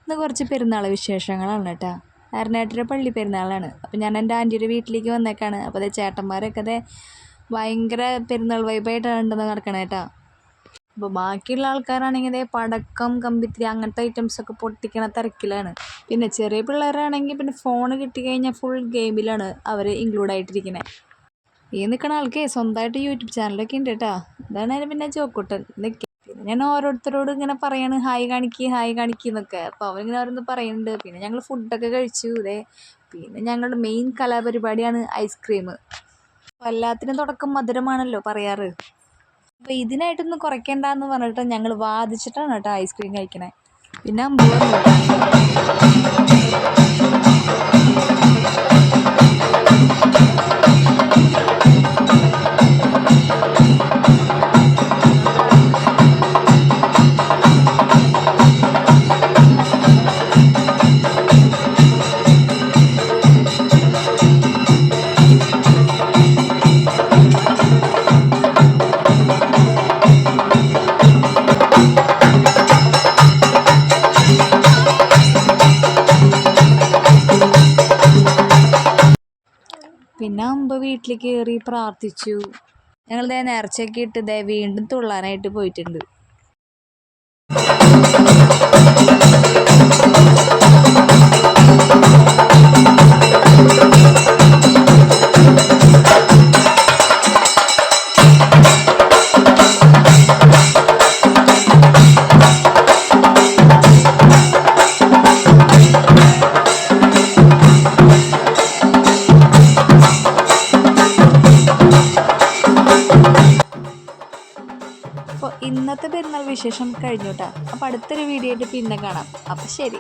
ഇന്ന് കുറച്ച് പെരുന്നാൾ വിശേഷങ്ങളാണ് കേട്ടോ. അരനാട്ടിലെ പള്ളി പെരുന്നാളാണ്. അപ്പോൾ ഞാൻ എൻ്റെ ആൻറ്റിയുടെ വീട്ടിലേക്ക് വന്നേക്കാണ്. അപ്പോൾ അതേ ചേട്ടന്മാരൊക്കെ അതേ ഭയങ്കര പെരുന്നാൾ വൈബായിട്ടാണ് ഉണ്ടെന്ന് നടക്കണേ കേട്ടോ. അപ്പോൾ ബാക്കിയുള്ള ആൾക്കാരാണെങ്കിൽ അതേ പടക്കം കമ്പിത്തിരി അങ്ങനത്തെ ഐറ്റംസൊക്കെ പൊട്ടിക്കണ തിരക്കിലാണ്. പിന്നെ ചെറിയ പിള്ളേരാണെങ്കിൽ പിന്നെ ഫോൺ കിട്ടിക്കഴിഞ്ഞാൽ ഫുൾ ഗെയിമിലാണ് അവർ ഇൻക്ലൂഡ് ആയിട്ടിരിക്കുന്നത്. ഈ നിൽക്കുന്ന ആൾക്ക് സ്വന്തമായിട്ട് യൂട്യൂബ് ചാനലൊക്കെ ഉണ്ട് കേട്ടോ. അതാണ് അതിന് പിന്നെ ജോക്കുട്ടൻ നിൽക്കുക. പിന്നെ ഞാൻ ഓരോരുത്തരോട് ഇങ്ങനെ പറയാണ് ഹായ് കാണിക്കുന്നൊക്കെ. അപ്പോൾ അവരിങ്ങനെ ഓരോന്ന് പറയുന്നുണ്ട്. പിന്നെ ഞങ്ങൾ ഫുഡൊക്കെ കഴിച്ചു. പിന്നെ ഞങ്ങളുടെ മെയിൻ കലാപരിപാടിയാണ് ഐസ്ക്രീം. അപ്പോൾ എല്ലാത്തിനും തുടക്കം മധുരമാണല്ലോ പറയാറ്. അപ്പോൾ ഇതിനായിട്ടൊന്ന് കുറയ്ക്കേണ്ടെന്ന് പറഞ്ഞിട്ട് ഞങ്ങൾ വാദിച്ചിട്ടാണ് കേട്ടോ ഐസ്ക്രീം കഴിക്കണേ. പിന്നെ അമ്പ് വീട്ടിൽ കയറി പ്രാർത്ഥിച്ചു. ഞങ്ങൾ നേർച്ചയൊക്കെ ഇട്ട് വീണ്ടും തുള്ളാനായിട്ട് പോയിട്ടുണ്ട്. അപ്പോൾ ഇന്നത്തെ പെരുന്നാൾ വിശേഷം കഴിഞ്ഞു കേട്ടോ. അപ്പോൾ അടുത്തൊരു വീഡിയോ ആയിട്ട് പിന്നെ കാണാം. അപ്പോൾ ശരി.